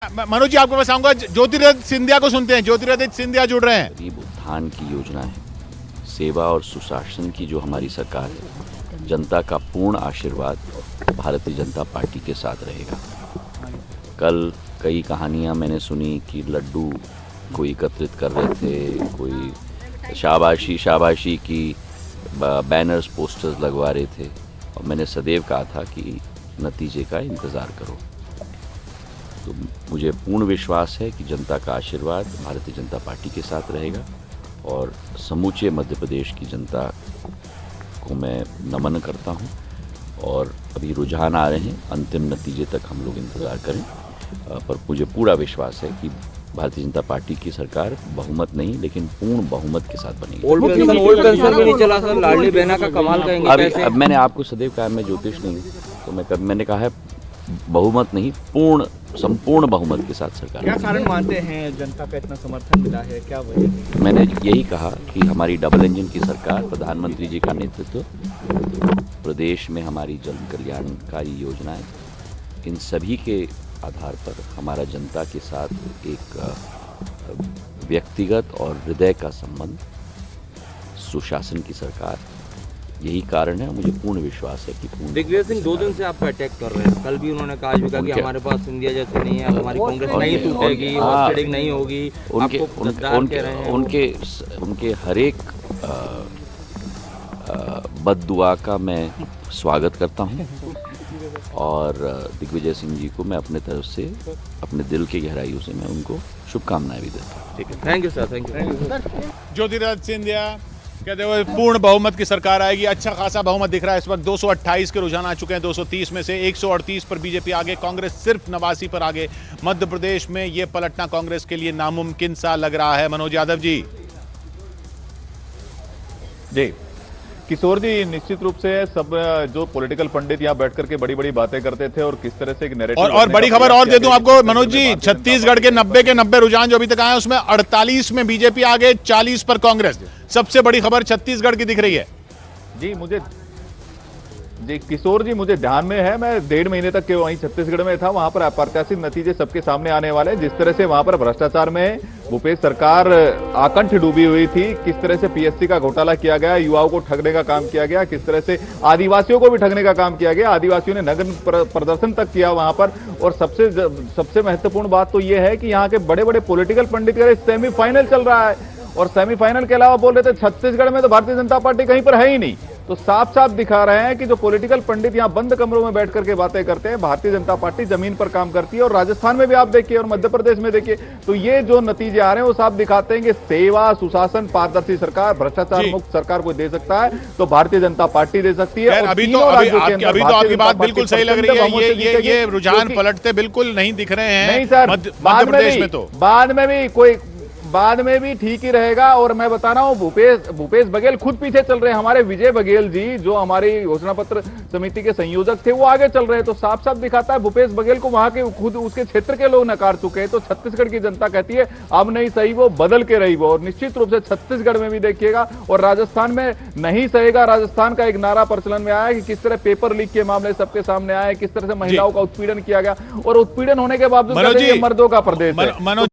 मनोज जी आपको मैं आऊंगा, ज्योतिरादित्य सिंधिया को सुनते हैं। ज्योतिरादित्य सिंधिया जुड़ रहे हैं। गरीब उत्थान की योजना है, सेवा और सुशासन की जो हमारी सरकार है, जनता का पूर्ण आशीर्वाद भारतीय जनता पार्टी के साथ रहेगा। कल कई कहानियां मैंने सुनी कि लड्डू कोई एकत्रित कर रहे थे, कोई शाबाशी की बैनर्स पोस्टर्स लगवा रहे थे, और मैंने सदैव कहा था कि नतीजे का इंतज़ार करो। तो मुझे पूर्ण विश्वास है कि जनता का आशीर्वाद भारतीय जनता पार्टी के साथ रहेगा, और समूचे मध्य प्रदेश की जनता को मैं नमन करता हूं। और अभी रुझान आ रहे हैं, अंतिम नतीजे तक हम लोग इंतज़ार करें, पर मुझे पूरा विश्वास है कि भारतीय जनता पार्टी की सरकार बहुमत नहीं लेकिन पूर्ण बहुमत के साथ बनेगी। ओल्ड पेंशन भी नहीं चला सर, लाडली बहना का कमाल कहेंगे कैसे? अब मैंने आपको सदैव कहा मैं ज्योतिष नहीं हूँ, तो मैंने कहा है बहुमत नहीं, संपूर्ण बहुमत के साथ सरकार। क्या कारण मानते हैं जनता का इतना समर्थन मिला है, क्या वजह? मैंने यही कहा कि हमारी डबल इंजन की सरकार, प्रधानमंत्री जी का नेतृत्व, प्रदेश में हमारी जन कल्याणकारी योजनाएं, इन सभी के आधार पर हमारा जनता के साथ एक व्यक्तिगत और हृदय का संबंध, सुशासन की सरकार, यही कारण है। मुझे पूर्ण विश्वास है कि दिग्विजय सिंह 2 दिन से आपको अटैक कर रहे हैं। कल भी उन्होंने कहा कि हमारे पास इंडिया जैसे नहीं है, हमारी कांग्रेस नहीं टूटेगी, हॉस्पिटल नहीं होगी। उनके हर एक बद्दुआ का मैं स्वागत करता हूं, और दिग्विजय सिंह जी को मैं अपने तरफ से, अपने दिल की गहराइयों से मैं उनको शुभकामनाएं भी देता हूँ। ठीक है, thank you sir, thank you. Jyotiraditya Scindia कहते हुए पूर्ण बहुमत की सरकार आएगी। अच्छा खासा बहुमत दिख रहा है इस वक्त। 228 के रुझान आ चुके हैं। 230 में से 138 पर बीजेपी आगे, कांग्रेस सिर्फ 89 पर आगे। मध्य प्रदेश में ये पलटना कांग्रेस के लिए नामुमकिन सा लग रहा है। मनोज यादव जी। जी किशोर जी, निश्चित रूप से सब जो पॉलिटिकल पंडित यहाँ बैठ करके बड़ी बड़ी बातें करते थे और किस तरह से एक नैरेटिव और बड़ी खबर और दे दूं आपको मनोज जी, छत्तीसगढ़ के 90 के 90 रुझान जो अभी तक आए उसमें 48 में बीजेपी आगे, 40 पर कांग्रेस। सबसे बड़ी खबर छत्तीसगढ़ की दिख रही है। जी किशोर जी, मुझे ध्यान में है, मैं 1.5 महीने तक के वहीं छत्तीसगढ़ में था। वहां पर अप्रत्याशित नतीजे सबके सामने आने वाले। जिस तरह से वहां पर भ्रष्टाचार में भूपेश सरकार आकंठ डूबी हुई थी, किस तरह से पीएससी का घोटाला किया गया, युवाओं को ठगने का काम किया गया, किस तरह से आदिवासियों को भी ठगने का काम किया गया, आदिवासियों ने नग्न प्रदर्शन तक किया वहां पर। और सबसे महत्वपूर्ण बात तो यह है कि यहाँ के बड़े बड़े पॉलिटिकल पंडित का सेमीफाइनल चल रहा है, और सेमीफाइनल के अलावा बोल रहे थे छत्तीसगढ़ में तो भारतीय जनता पार्टी कहीं पर है ही नहीं। तो साफ साफ दिखा रहे हैं कि जो पॉलिटिकल पंडित यहाँ बंद कमरों में बैठ करके बातें करते हैं, भारतीय जनता पार्टी जमीन पर काम करती है। और राजस्थान में भी आप देखिए, और मध्य प्रदेश में देखिए, तो ये जो नतीजे आ रहे हैं वो साफ दिखाते हैं कि सेवा, सुशासन, पारदर्शी सरकार, भ्रष्टाचार मुक्त सरकार कोई दे सकता है तो भारतीय जनता पार्टी दे सकती है। अभी तो आपकी बात बिल्कुल सही लग रही है। ये रुझान पलटते बिल्कुल नहीं दिख रहे हैं। नहीं सर, मध्य प्रदेश में तो बाद में भी ठीक ही रहेगा। और मैं बता रहा हूं, भूपेश बघेल खुद पीछे चल रहे हैं। हमारे विजय बघेल जी, जो हमारी घोषणा पत्र समिति के संयोजक थे, वो आगे चल रहे हैं। तो साफ साफ दिखाता है भूपेश बघेल को वहां के खुद उसके क्षेत्र के लोग नकार चुके हैं। तो छत्तीसगढ़ की जनता कहती है अब नहीं सही वो, बदल के रही वो। और निश्चित रूप से छत्तीसगढ़ में भी देखिएगा, और राजस्थान में नहीं सहेगा। राजस्थान का एक नारा प्रचलन में आया कि किस तरह पेपर लीक के मामले सबके सामने आए, किस तरह से महिलाओं का उत्पीड़न किया गया, और उत्पीड़न होने के बावजूद मर्दों का प्रदेश है।